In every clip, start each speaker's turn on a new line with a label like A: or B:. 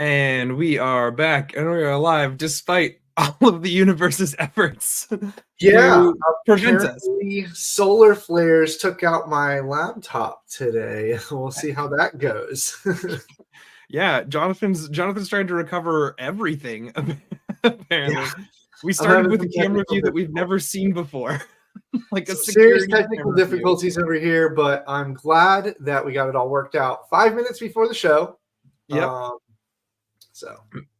A: And we are back and we are alive despite all of the universe's efforts
B: Yeah,
A: to prevent us.
B: apparently solar flares took out my laptop today. We'll see how that goes.
A: Yeah, Jonathan's trying to recover everything. Apparently,
B: Yeah,
A: we
B: I'm
A: started
B: having
A: with a
B: some
A: camera
B: technical
A: view that we've
B: difficulties.
A: never seen before, like a
B: Some serious
A: security
B: technical
A: camera view.
B: difficulties over here, but I'm glad that we got it all worked out 5 minutes before the show.
A: Yep,
B: So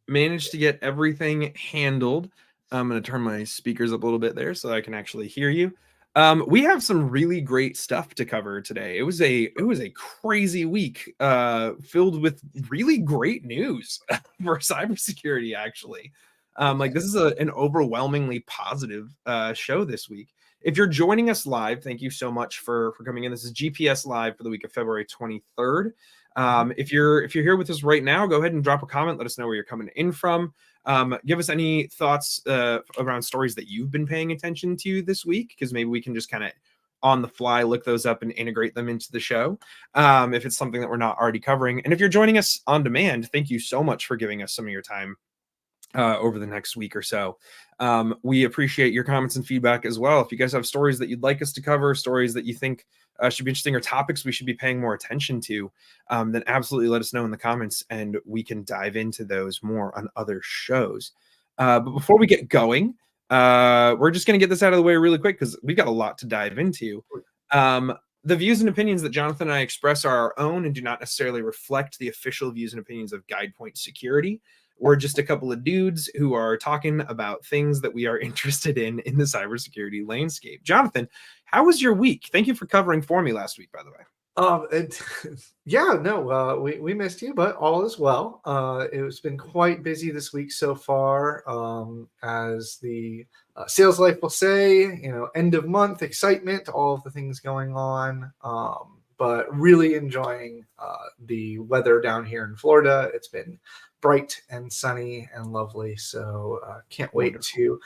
A: managed to get everything handled. I'm going to turn my speakers up a little bit there so I can actually hear you. We have some really great stuff to cover today. It was a crazy week filled with really great news for cybersecurity. Actually, like this is an overwhelmingly positive show this week. If you're joining us live, thank you so much for coming in. This is GPS Live for the week of February 23rd. If you're here with us right now, go ahead and drop a comment. Let us know where you're coming in from. Give us any thoughts around stories that you've been paying attention to this week, because maybe we can just kind of on the fly look those up and integrate them into the show if it's something that we're not already covering. And if you're joining us on demand, thank you so much for giving us some of your time over the next week or so. We appreciate your comments and feedback as well. If you guys have stories that you'd like us to cover, stories that you think should be interesting, or topics we should be paying more attention to, then absolutely let us know in the comments and we can dive into those more on other shows. But before we get going, we're just going to get this out of the way really quick because we've got a lot to dive into. The views and opinions that Jonathan and I express are our own and do not necessarily reflect the official views and opinions of GuidePoint Security. We're just a couple of dudes who are talking about things that we are interested in the cybersecurity landscape. Jonathan, how was your week? Thank you for covering for me last week, by the way.
B: We missed you, but all is well. It's been quite busy this week so far, as the sales life will say, end of month excitement, all of the things going on. But really enjoying the weather down here in Florida. It's been bright and sunny and lovely. So can't wait to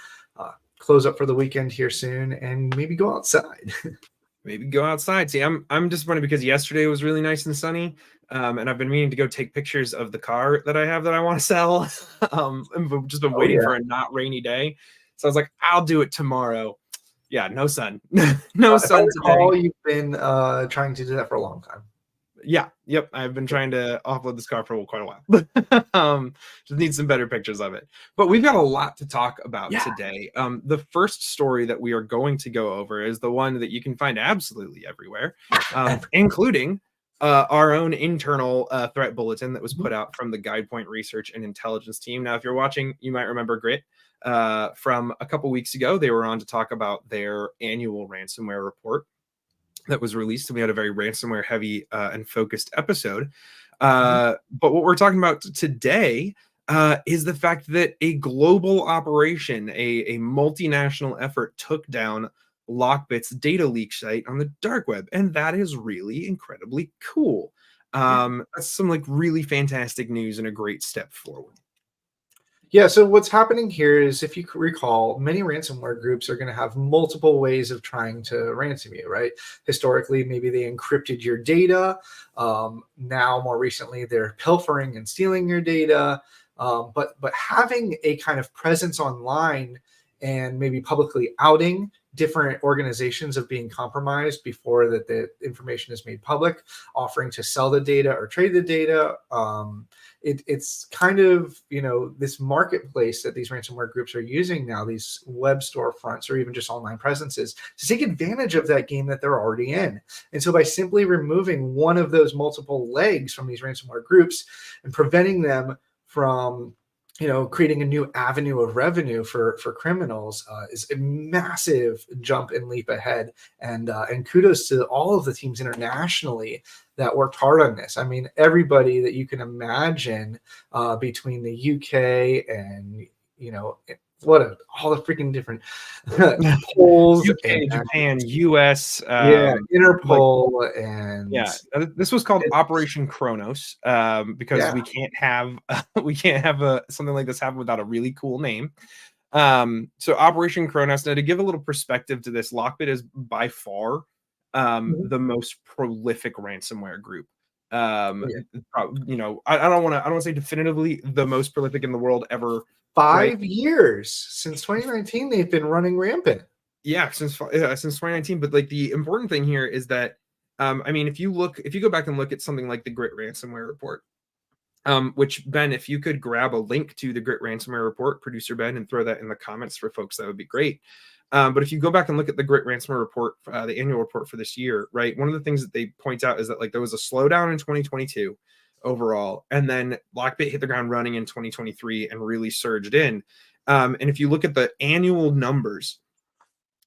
B: close up for the weekend here soon and maybe go outside.
A: Maybe go outside. See, I'm disappointed because yesterday was really nice and sunny, and I've been meaning to go take pictures of the car that I have that I want to sell. I've just been waiting for a not rainy day, so I was like, I'll do it tomorrow. Yeah, no sun, no sun today.
B: You've been trying to do that for a long time.
A: Yeah, yep. I've been trying to offload this car for quite a while. Just need some better pictures of it. But we've got a lot to talk about today. The first story that we are going to go over is the one that you can find absolutely everywhere, including our own internal threat bulletin that was put out from the GuidePoint Research and Intelligence team. Now, if you're watching, you might remember Grit from a couple weeks ago. They were on to talk about their annual ransomware report that was released, and we had a very ransomware heavy and focused episode. But what we're talking about today is the fact that a global operation, a multinational effort, took down LockBit's data leak site on the dark web, and that is really incredibly cool. That's some really fantastic news and a great step forward.
B: Yeah, so what's happening here is, if you recall, many ransomware groups are going to have multiple ways of trying to ransom you, right? Historically, maybe they encrypted your data. Now, more recently, they're pilfering and stealing your data. But having a kind of presence online and maybe publicly outing different organizations of being compromised before that the information is made public, offering to sell the data or trade the data. It's kind of, this marketplace that these ransomware groups are using now, these web storefronts or even just online presences, to take advantage of that game that they're already in. And so by simply removing one of those multiple legs from these ransomware groups and preventing them from creating a new avenue of revenue for criminals is a massive jump and leap ahead. And kudos to all of the teams internationally that worked hard on this. I mean, everybody that you can imagine between the UK and, all the freaking different polls,
A: UK, Japan, US,
B: Interpol, and
A: this was called Operation Kronos because we can't have something like this happen without a really cool name. So Operation Kronos. Now, to give a little perspective to this, LockBit is by far the most prolific ransomware group
B: Yeah.
A: You know, I don't want to say definitively the most prolific in the world ever, right?
B: 5 years since 2019, they've been running rampant.
A: Yeah, since 2019. But like the important thing here is that, I mean, if you go back and look at something like the Grit ransomware report, which Ben, if you could grab a link to the Grit ransomware report, producer Ben, and throw that in the comments for folks, that would be great. But if you go back and look at the Grit ransomware report, the annual report for this year, right, one of the things that they point out is that like there was a slowdown in 2022 overall, and then LockBit hit the ground running in 2023 and really surged in. And if you look at the annual numbers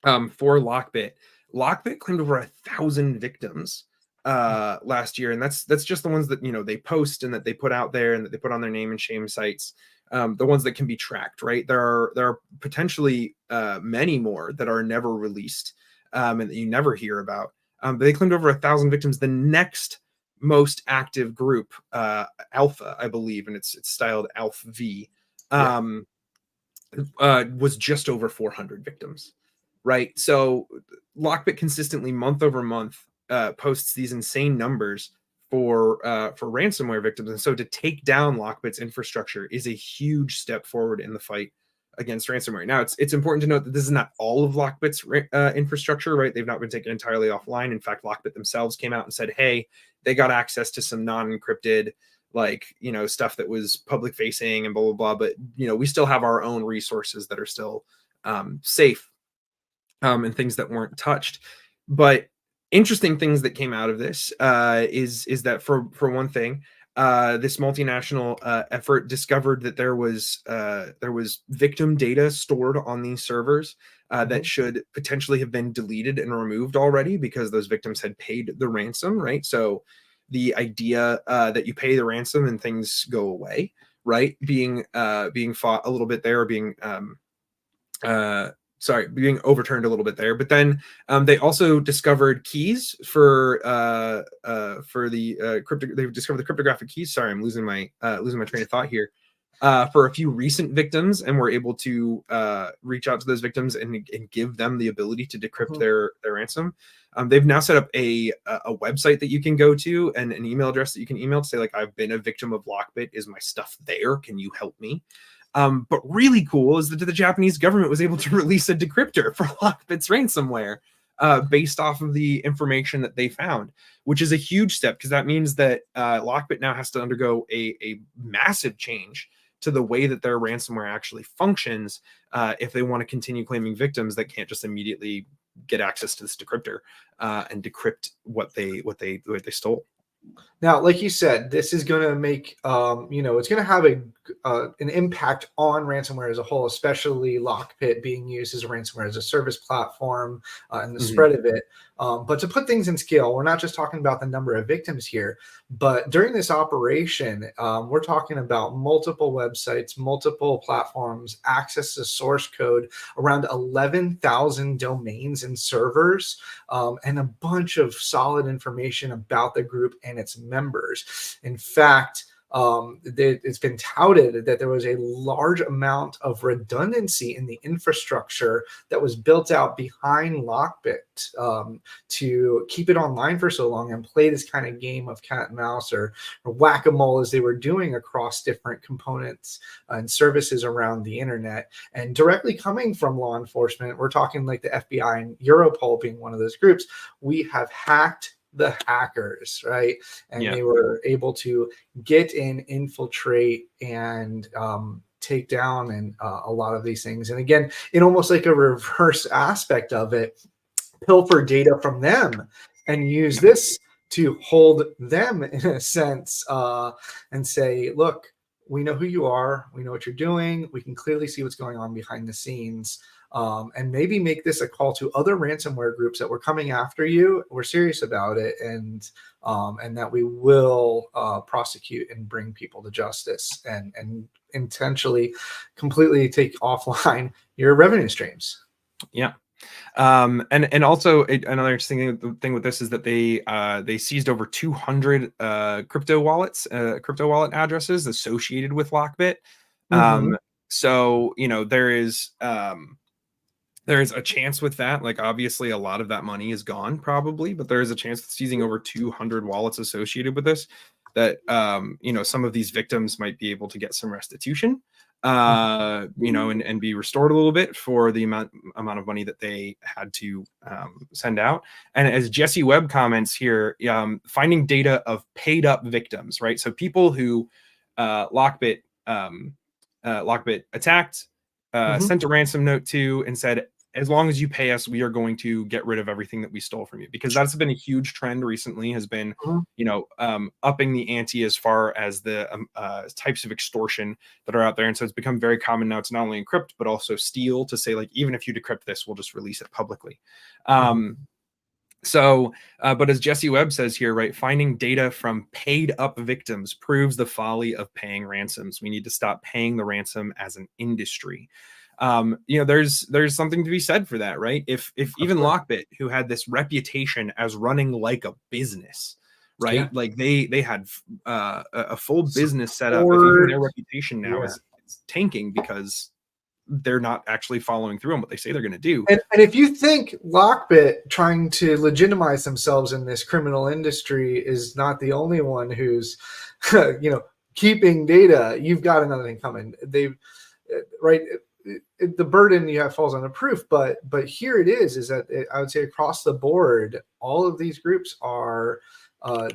A: for LockBit claimed over 1,000 victims last year, and that's just the ones that, you know, they post and that they put out there and that they put on their name and shame sites, the ones that can be tracked, right? There are potentially many more that are never released, and that you never hear about. But they claimed over 1,000 victims. The next most active group, Alpha, I believe, and it's styled Alpha V, was just over 400 victims, right? So LockBit consistently, month over month, posts these insane numbers for ransomware victims, and so to take down LockBit's infrastructure is a huge step forward in the fight against ransomware. Now, it's important to note that this is not all of LockBit's infrastructure, right? They've not been taken entirely offline. In fact, LockBit themselves came out and said, hey, they got access to some non-encrypted, like, you know, stuff that was public facing and blah blah blah, but, you know, we still have our own resources that are still safe, and things that weren't touched. But interesting things that came out of this is that for one thing, this multinational effort discovered that there was victim data stored on these servers that should potentially have been deleted and removed already because those victims had paid the ransom, right? So the idea that you pay the ransom and things go away, right, being fought a little bit there, being being overturned a little bit there. But then they also discovered keys for the they've discovered the cryptographic keys. Sorry, I'm losing my train of thought here. For a few recent victims, and were able to reach out to those victims and give them the ability to decrypt their ransom. They've now set up a website that you can go to and an email address that you can email to say, like, I've been a victim of LockBit. Is my stuff there? Can you help me? But really cool is that the Japanese government was able to release a decryptor for LockBit's ransomware based off of the information that they found, which is a huge step because that means that LockBit now has to undergo a massive change to the way that their ransomware actually functions if they want to continue claiming victims that can't just immediately get access to this decryptor and decrypt what they stole.
B: Now, like you said, this is going to make, it's going to have an impact on ransomware as a whole, especially LockBit being used as a ransomware as a service platform and the spread of it. But to put things in scale, we're not just talking about the number of victims here, but during this operation, we're talking about multiple websites, multiple platforms, access to source code, around 11,000 domains and servers, and a bunch of solid information about the group and its members. In fact, it's been touted that there was a large amount of redundancy in the infrastructure that was built out behind LockBit to keep it online for so long and play this kind of game of cat and mouse or whack-a-mole as they were doing across different components and services around the internet. And directly coming from law enforcement, we're talking like the FBI and Europol being one of those groups, we have hacked the hackers, right? And they were able to get in, infiltrate, and take down and a lot of these things. And again, in almost like a reverse aspect of it, pilfer data from them and use this to hold them in a sense and say, look, we know who you are. We know what you're doing. We can clearly see what's going on behind the scenes. And maybe make this a call to other ransomware groups that we're coming after you. We're serious about it, and that we will prosecute and bring people to justice and intentionally completely take offline your revenue streams.
A: Yeah. And also another interesting thing with this is that they seized over 200 crypto wallet addresses associated with LockBit. So, you know, there is There's a chance with that. Like, obviously, a lot of that money is gone, probably, but there is a chance that seizing over 200 wallets associated with this, that some of these victims might be able to get some restitution, and be restored a little bit for the amount of money that they had to send out. And as Jesse Webb comments here, finding data of paid up victims, right? So people who LockBit attacked, sent a ransom note to, and said, as long as you pay us, we are going to get rid of everything that we stole from you. Because that's been a huge trend recently, has been, upping the ante as far as the types of extortion that are out there. And so it's become very common now to not only encrypt, but also steal, to say, like, even if you decrypt this, we'll just release it publicly. But as Jesse Webb says here, right, finding data from paid up victims proves the folly of paying ransoms. We need to stop paying the ransom as an industry. There's something to be said for that, right? If even LockBit, who had this reputation as running like a business, right? Like they had a full business set up. If even their reputation now is tanking because they're not actually following through on what they say they're going to do.
B: And if you think LockBit trying to legitimize themselves in this criminal industry is not the only one who's, keeping data, you've got another thing coming. The burden you have falls on the proof, but here it is that I would say across the board, all of these groups are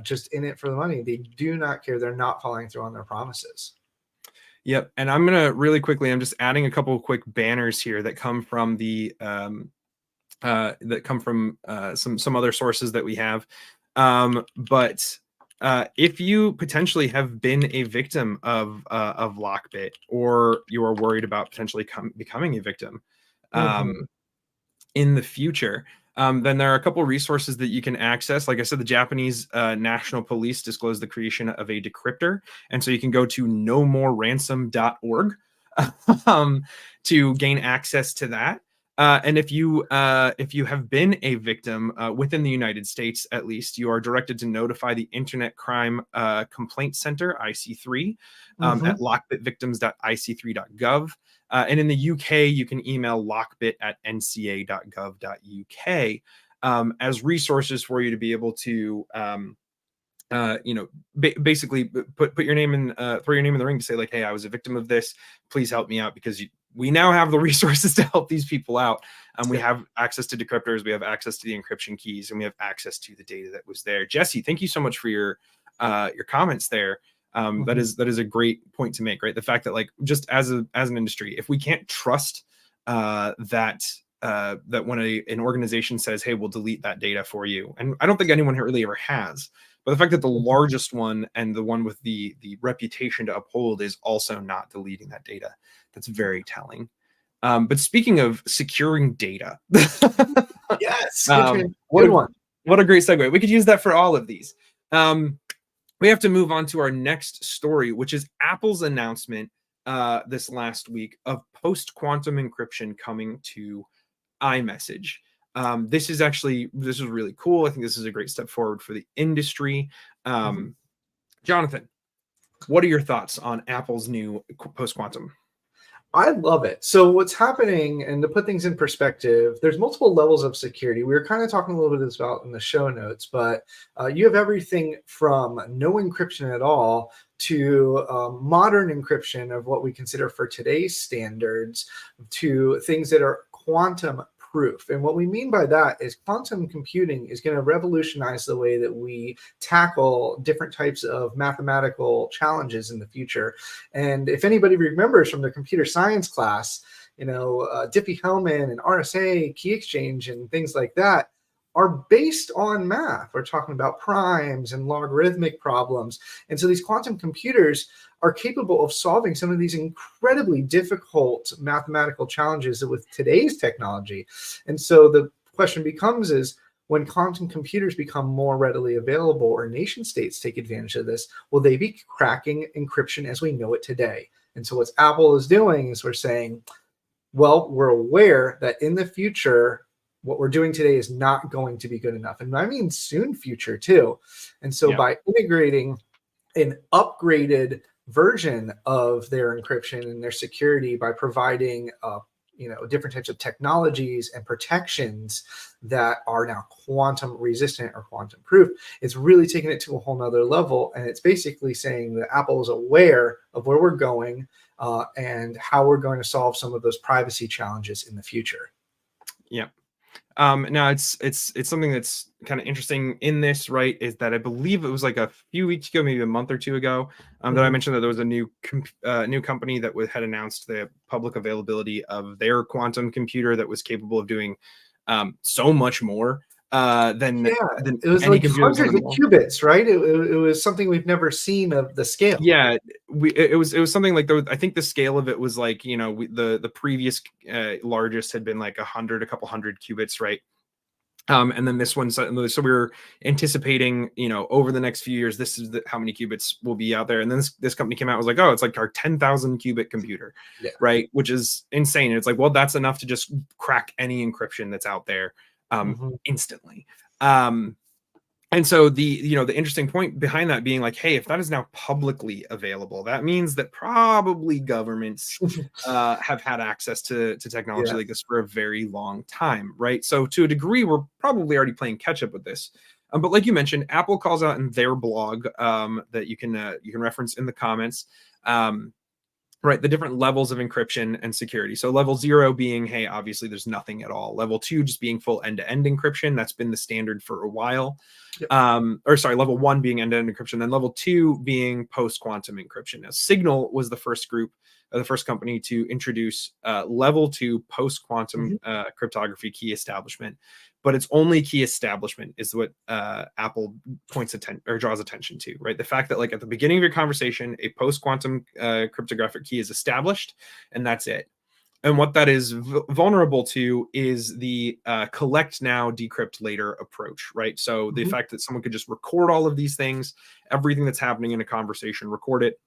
B: just in it for the money. They do not care. They're not following through on their promises.
A: Yep. And I'm going to really quickly, I'm just adding a couple of quick banners here that come from the some other sources that we have. But if you potentially have been a victim of LockBit, or you are worried about potentially becoming a victim in the future, then there are a couple of resources that you can access. Like I said, the Japanese National Police disclosed the creation of a decryptor. And so you can go to nomoreransom.org to gain access to that. And if you have been a victim within the United States, at least, you are directed to notify the Internet Crime Complaint Center, IC3, at lockbitvictims.ic3.gov. And in the UK, you can email lockbit@nca.gov.uk as resources for you to be able to, basically put your name in, throw your name in the ring to say, like, hey, I was a victim of this. Please help me out, because we now have the resources to help these people out. We have access to decryptors, we have access to the encryption keys, and we have access to the data that was there. Jesse, thank you so much for your comments there. That is a great point to make, right? The fact that, like, just as an industry, if we can't trust that when an organization says, hey, we'll delete that data for you, and I don't think anyone really ever has, but the fact that the largest one and the one with the reputation to uphold is also not deleting that data, that's very telling. But speaking of securing data,
B: yes,
A: what a great segue. We could use that for all of these. We have to move on to our next story, which is Apple's announcement this last week of post-quantum encryption coming to iMessage. This is really cool. I think this is a great step forward for the industry. Jonathan, what are your thoughts on Apple's new post-quantum?
B: I love it. So what's happening, and to put things in perspective, there's multiple levels of security. We were kind of talking a little bit about in the show notes, but you have everything from no encryption at all to modern encryption of what we consider for today's standards, to things that are quantum proof. And what we mean by that is quantum computing is going to revolutionize the way that we tackle different types of mathematical challenges in the future. And if anybody remembers from their computer science class, Diffie-Hellman and RSA, key exchange, and things like that are based on math. We're talking about primes and logarithmic problems. And so these quantum computers are capable of solving some of these incredibly difficult mathematical challenges with today's technology. And so the question becomes is, when quantum computers become more readily available, or nation states take advantage of this, will they be cracking encryption as we know it today? And so what Apple is doing is we're saying, well, we're aware that in the future, what we're doing today is not going to be good enough. And I mean soon future too. And so by integrating an upgraded version of their encryption and their security, by providing different types of technologies and protections that are now quantum resistant or quantum proof. It's really taking it to a whole nother level. And it's basically saying that Apple is aware of where we're going and how we're going to solve some of those privacy challenges in the future.
A: Yeah. Now it's something that's kind of interesting in this, right? Is that I believe it was like a few weeks ago, maybe a month or two ago, that I mentioned that there was a new company that had announced the public availability of their quantum computer that was capable of doing so much more than
B: It was
A: any
B: like
A: computers on
B: hundreds
A: the
B: of
A: wall.
B: qubits, right? It was something we've never seen of the scale.
A: Yeah, it was something like I think the scale of it was like, the previous largest had been like a couple hundred qubits, right? And then this one, so we were anticipating, over the next few years, this is how many qubits will be out there. And then this company came out and was like, oh, it's like our 10,000 qubit computer, right? Which is insane. And it's like, well, that's enough to just crack any encryption that's out there instantly. And so the interesting point behind that being like, hey, if that is now publicly available, that means that probably governments have had access to technology like this for a very long time, right? So to a degree, we're probably already playing catch up with this. But like you mentioned, Apple calls out in their blog that you can reference in the comments. Right, the different levels of encryption and security. So level 0 being, hey, obviously there's nothing at all. Level 2 just being full end-to-end encryption. That's been the standard for a while. Level 1 being end-to-end encryption. Then level 2 being post-quantum encryption. Now, Signal was the first company to introduce level 2 post-quantum cryptography key establishment. But it's only key establishment is what Apple draws attention to, right? The fact that like at the beginning of your conversation, a post-quantum cryptographic key is established, and that's it. And what that is vulnerable to is the collect now, decrypt later approach, right? So the fact that someone could just record all of these things, everything that's happening in a conversation, record it,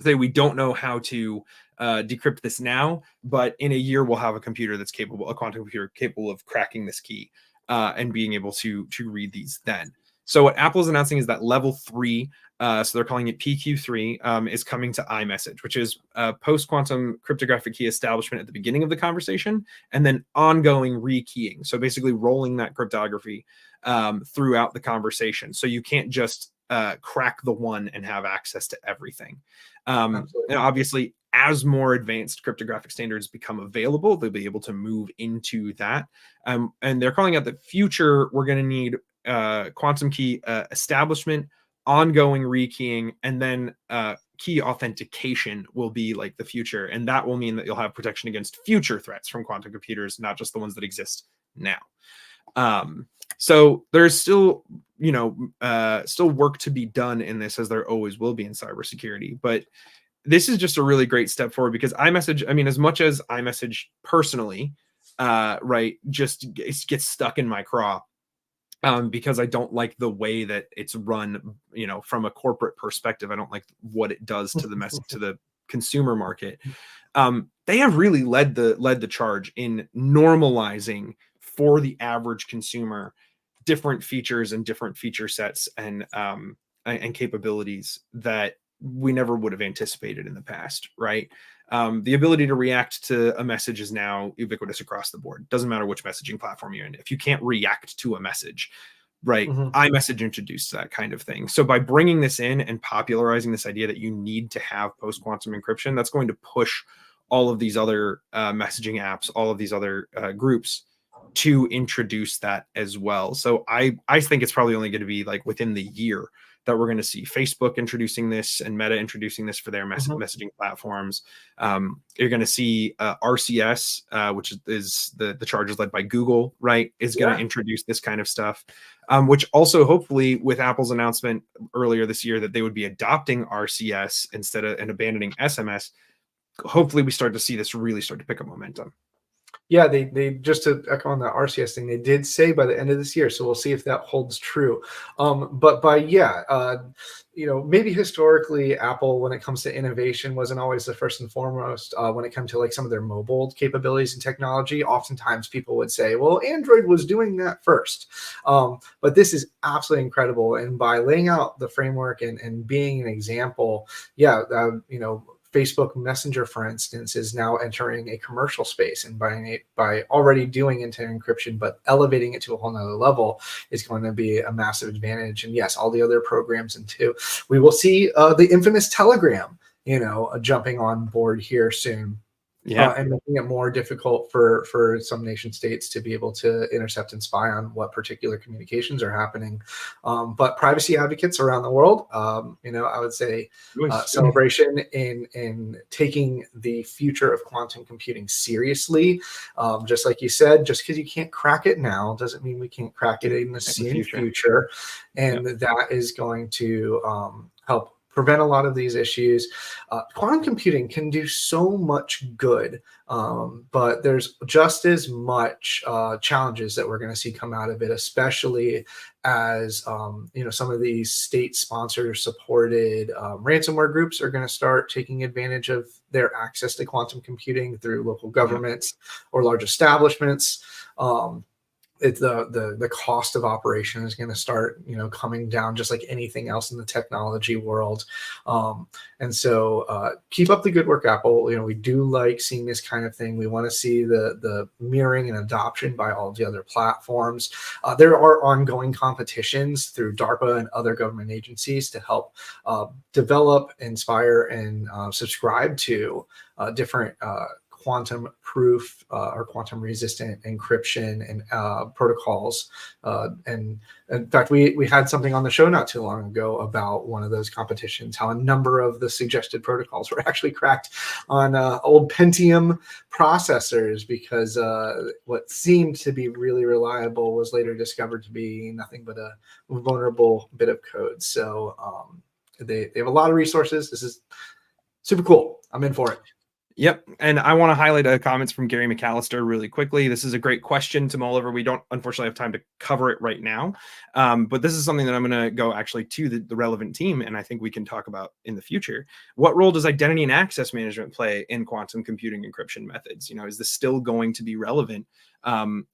A: say we don't know how to decrypt this now, but in a year we'll have a quantum computer capable of cracking this key and being able to read these then. So what Apple is announcing is that level 3, so they're calling it PQ3, is coming to iMessage, which is post-quantum cryptographic key establishment at the beginning of the conversation, and then ongoing rekeying. So basically rolling that cryptography throughout the conversation. So you can't just crack the one and have access to everything. And obviously, as more advanced cryptographic standards become available, they'll be able to move into that. And they're calling out the future, we're going to need quantum key establishment, ongoing rekeying, and then key authentication will be like the future. And that will mean that you'll have protection against future threats from quantum computers, not just the ones that exist now. So there's still, still work to be done in this, as there always will be in cybersecurity. But this is just a really great step forward, because iMessage, as much as iMessage personally, right, just gets stuck in my craw, because I don't like the way that it's run, from a corporate perspective. I don't like what it does to the consumer market. They have really led the charge in normalizing for the average consumer different features and different feature sets and capabilities that we never would have anticipated in the past, right? The ability to react to a message is now ubiquitous across the board. Doesn't matter which messaging platform you're in. If you can't react to a message, right, iMessage introduced that kind of thing. So by bringing this in and popularizing this idea that you need to have post-quantum encryption, that's going to push all of these other messaging apps, all of these other groups to introduce that as well. So I think it's probably only going to be like within the year that we're going to see Facebook introducing this and Meta introducing this for their messaging platforms. You're going to see RCS, which is the charges led by Google, right, is going to introduce this kind of stuff, which also hopefully with Apple's announcement earlier this year that they would be adopting RCS instead of and abandoning SMS, hopefully we start to see this really start to pick up momentum.
B: Yeah, they just to echo on the RCS thing, they did say by the end of this year, so we'll see if that holds true. Maybe historically Apple, when it comes to innovation, wasn't always the first and foremost. When it comes to like some of their mobile capabilities and technology, oftentimes people would say, well, Android was doing that first. But this is absolutely incredible, and by laying out the framework and being an example, Facebook Messenger, for instance, is now entering a commercial space, and by already doing end-to-end encryption, but elevating it to a whole nother level is going to be a massive advantage. And yes, all the other programs, and too, we will see the infamous Telegram, jumping on board here soon.
A: Yeah.
B: And making it more difficult for some nation states to be able to intercept and spy on what particular communications are happening. But privacy advocates around the world, I would say celebration in taking the future of quantum computing seriously. Just like you said, just because you can't crack it now doesn't mean we can't crack it in the future. And that is going to help prevent a lot of these issues. Quantum computing can do so much good, but there's just as much challenges that we're going to see come out of it, especially as some of these state-sponsored, supported ransomware groups are going to start taking advantage of their access to quantum computing through local governments or large establishments. The cost of operation is going to start coming down, just like anything else in the technology world. And so keep up the good work, Apple. We do like seeing this kind of thing. We want to see the mirroring and adoption by all the other platforms. There are ongoing competitions through DARPA and other government agencies to help develop, inspire, and subscribe to different quantum proof or quantum resistant encryption and protocols. And in fact, we had something on the show not too long ago about one of those competitions, how a number of the suggested protocols were actually cracked on old Pentium processors, because what seemed to be really reliable was later discovered to be nothing but a vulnerable bit of code. So they have a lot of resources. This is super cool. I'm in for it.
A: Yep. And I want to highlight comments from Gary McAllister really quickly. This is a great question to mull over. We don't unfortunately have time to cover it right now. But this is something that I'm going to go actually to the relevant team, and I think we can talk about in the future. What role does identity and access management play in quantum computing encryption methods? Is this still going to be relevant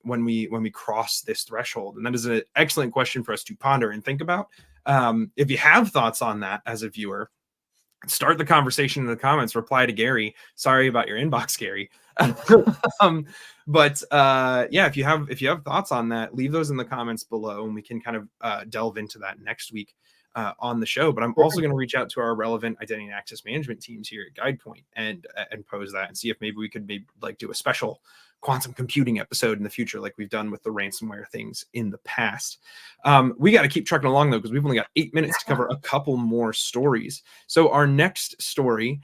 A: when we cross this threshold? And that is an excellent question for us to ponder and think about. If you have thoughts on that as a viewer, start the conversation in the comments, reply to Gary. Sorry about your inbox, Gary. But if you have thoughts on that, leave those in the comments below, and we can kind of delve into that next week on the show. But I'm also going to reach out to our relevant identity and access management teams here at GuidePoint and pose that and see if maybe we could do a special quantum computing episode in the future, like we've done with the ransomware things in the past. We got to keep trucking along, though, because we've only got 8 minutes to cover a couple more stories. So our next story,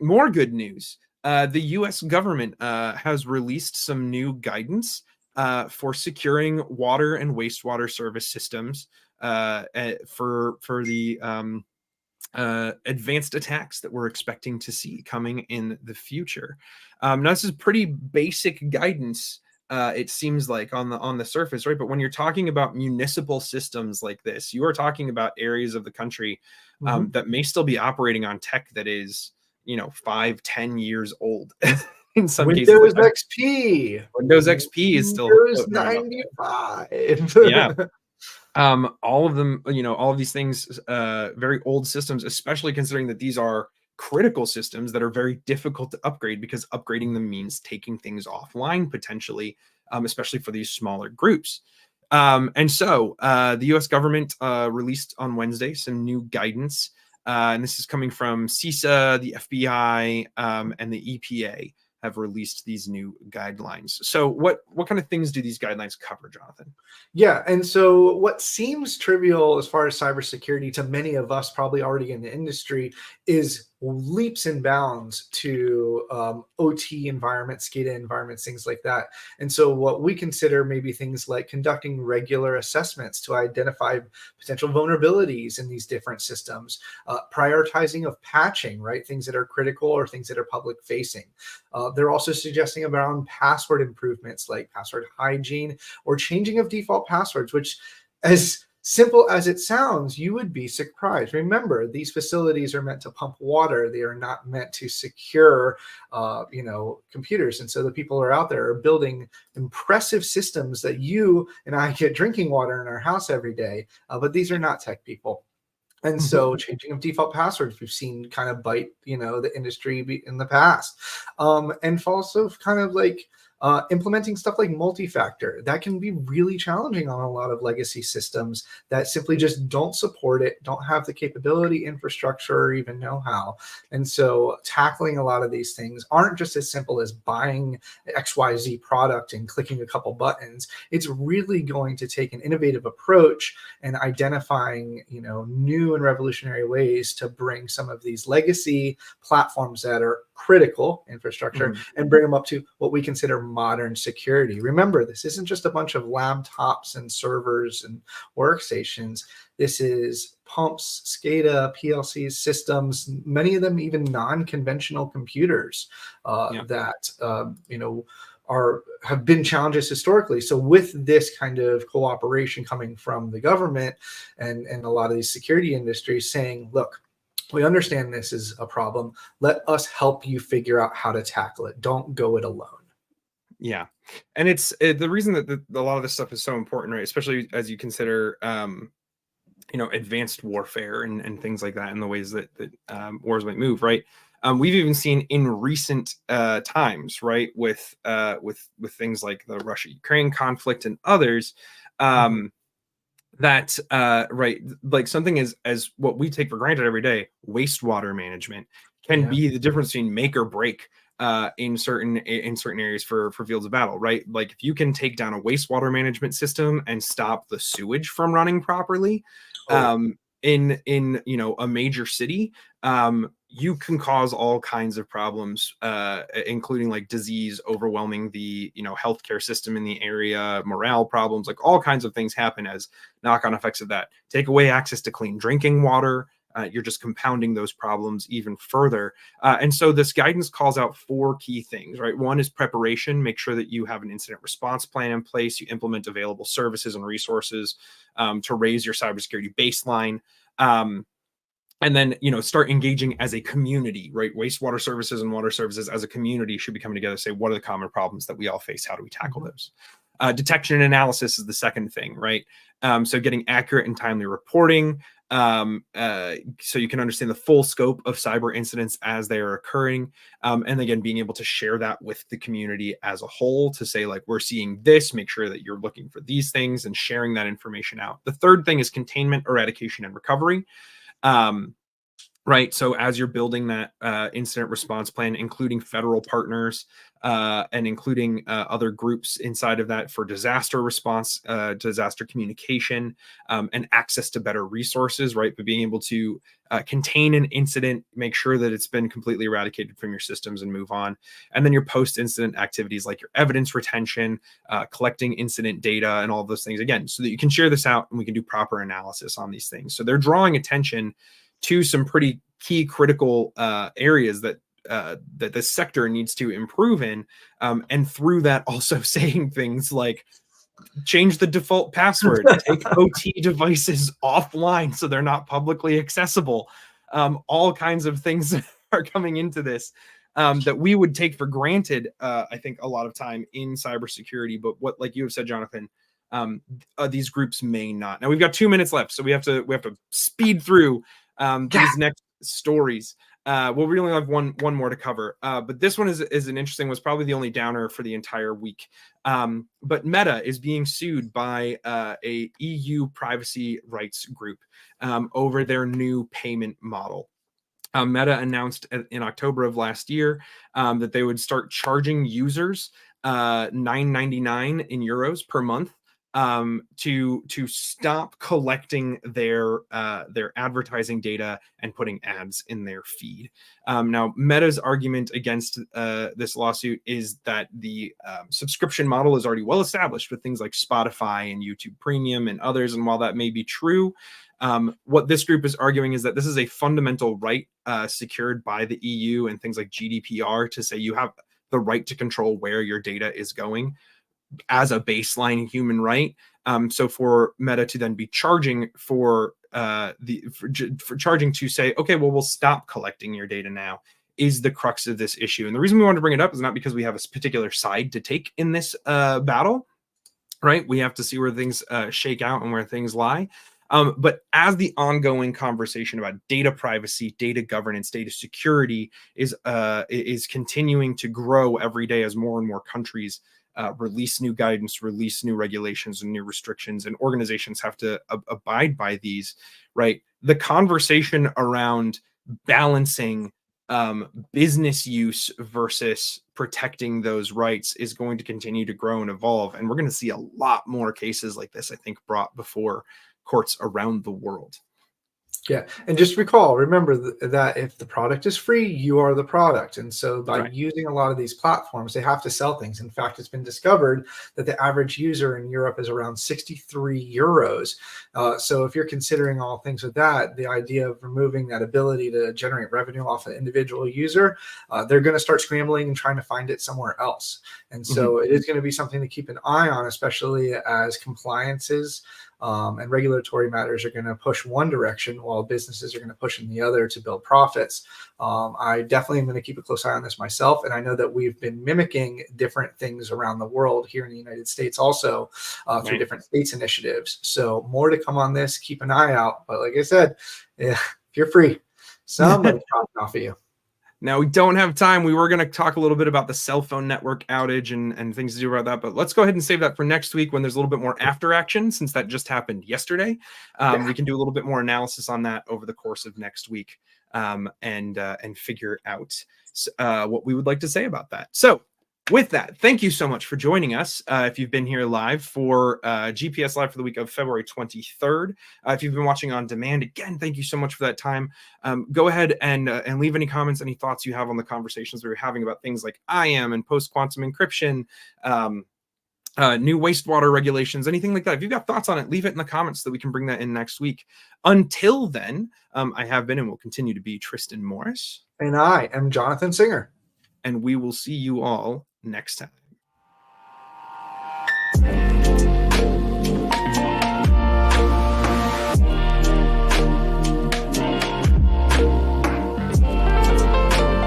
A: more good news. The U.S. government has released some new guidance for securing water and wastewater service systems for the advanced attacks that we're expecting to see coming in the future. Now, this is pretty basic guidance, it seems like on the surface, right? But when you're talking about municipal systems like this, you are talking about areas of the country that may still be operating on tech that is 5-10 years old. In some cases, Windows XP is still
B: Windows 95.
A: Yeah. All of them, all of these things, very old systems, especially considering that these are critical systems that are very difficult to upgrade, because upgrading them means taking things offline potentially, especially for these smaller groups. And so the US government released on Wednesday some new guidance, and this is coming from CISA, the FBI, and the EPA have released these new guidelines. So what kind of things do these guidelines cover, Jonathan?
B: Yeah, and so what seems trivial as far as cybersecurity to many of us probably already in the industry is leaps and bounds to OT environments, SCADA environments, things like that. And so what we consider maybe things like conducting regular assessments to identify potential vulnerabilities in these different systems, prioritizing of patching, right? Things that are critical or things that are public facing. They're also suggesting around password improvements like password hygiene or changing of default passwords, which, as simple as it sounds, you would be surprised. Remember, these facilities are meant to pump water. They are not meant to secure, computers. And so the people who are out there are building impressive systems that you and I get drinking water in our house every day. But these are not tech people. And so changing of default passwords, we've seen kind of bite, the industry in the past. And also kind of like implementing stuff like multi-factor. That can be really challenging on a lot of legacy systems that simply just don't support it, don't have the capability, infrastructure, or even know-how. And so tackling a lot of these things aren't just as simple as buying XYZ product and clicking a couple buttons. It's really going to take an innovative approach and identifying, new and revolutionary ways to bring some of these legacy platforms that are critical infrastructure and bring them up to what we consider modern security. Remember, this isn't just a bunch of laptops and servers and workstations. This is pumps, SCADA, PLCs, systems, many of them even non-conventional computers that have been challenges historically. So with this kind of cooperation coming from the government and a lot of these security industries saying, look, we understand this is a problem. Let us help you figure out how to tackle it. Don't go it alone.
A: Yeah. And it's the reason that a lot of this stuff is so important, right? Especially as you consider, advanced warfare and things like that, and the ways that wars might move, right? We've even seen in recent times, right, with things like the Russia-Ukraine conflict and others, that right, like something as what we take for granted every day, wastewater management can be the difference between make or break in certain areas for fields of battle, right? Like if you can take down a wastewater management system and stop the sewage from running properly in a major city, you can cause all kinds of problems, including like disease overwhelming the healthcare system in the area, morale problems, like all kinds of things happen as knock-on effects of that. Take away access to clean drinking water, you're just compounding those problems even further. And so this guidance calls out 4 key things, right? One is preparation. Make sure that you have an incident response plan in place. You implement available services and resources to raise your cybersecurity baseline. And then, start engaging as a community, right? Wastewater services and water services as a community should be coming together, say, what are the common problems that we all face? How do we tackle those? Detection and analysis is the second thing, right? So getting accurate and timely reporting, so you can understand the full scope of cyber incidents as they are occurring. And again, being able to share that with the community as a whole to say, like, we're seeing this, make sure that you're looking for these things and sharing that information out. The third thing is containment, eradication, and recovery. Right. So as you're building that incident response plan, including federal partners and including other groups inside of that for disaster response, disaster communication, and access to better resources, right? But being able to contain an incident, make sure that it's been completely eradicated from your systems and move on. And then your post-incident activities like your evidence retention, collecting incident data and all of those things, again, so that you can share this out and we can do proper analysis on these things. So they're drawing attention to some pretty key critical areas that the sector needs to improve in, and through that also saying things like change the default password, take OT devices offline so they're not publicly accessible. All kinds of things are coming into this that we would take for granted, I think, a lot of time in cybersecurity. But what, like you have said, Jonathan, these groups may not. Now we've got 2 minutes left, so we have to speed through these next stories. Well, we only have one more to cover, but this one is an interesting, was probably the only downer for the entire week. But Meta is being sued by a EU privacy rights group over their new payment model. Meta announced in October of last year that they would start charging users €9.99 in euros per month to stop collecting their advertising data and putting ads in their feed. Now, Meta's argument against this lawsuit is that the subscription model is already well established with things like Spotify and YouTube Premium and others. And while that may be true, what this group is arguing is that this is a fundamental right secured by the EU and things like GDPR to say you have the right to control where your data is going as a baseline human right. So for Meta to then be charging for charging to say, okay, well, we'll stop collecting your data now, is the crux of this issue. And the reason we wanted to bring it up is not because we have a particular side to take in this battle, right? We have to see where things shake out and where things lie. But as the ongoing conversation about data privacy, data governance, data security is continuing to grow every day as more and more countries release new guidance, release new regulations and new restrictions, and organizations have to abide by these, right? The conversation around balancing business use versus protecting those rights is going to continue to grow and evolve. And we're going to see a lot more cases like this, I think, brought before courts around the world.
B: Yeah, and just remember that if the product is free, you are the product. And so by using a lot of these platforms, they have to sell things. In fact, it's been discovered that the average user in Europe is around 63 euros. So if you're considering all things with that, the idea of removing that ability to generate revenue off an individual user, they're going to start scrambling and trying to find it somewhere else. And so it is going to be something to keep an eye on, especially as compliances and regulatory matters are going to push one direction while businesses are going to push in the other to build profits. I definitely am going to keep a close eye on this myself. And I know that we've been mimicking different things around the world here in the United States also through different states initiatives. So more to come on this. Keep an eye out. But like I said, if you're free, somebody's talking off of you.
A: Now, we don't have time. We were going to talk a little bit about the cell phone network outage and things to do about that, but let's go ahead and save that for next week when there's a little bit more after action, since that just happened yesterday. We can do a little bit more analysis on that over the course of next week and figure out what we would like to say about that. So with that, thank you so much for joining us. If you've been here live for GPS Live for the week of February 23rd, if you've been watching on demand, again, thank you so much for that time. Go ahead and leave any comments, any thoughts you have on the conversations we were having about things like IAM and post-quantum encryption, new wastewater regulations, anything like that. If you've got thoughts on it, leave it in the comments so that we can bring that in next week. Until then, I have been and will continue to be Tristan Morris.
B: And I am Jonathan Singer.
A: And we will see you all next time.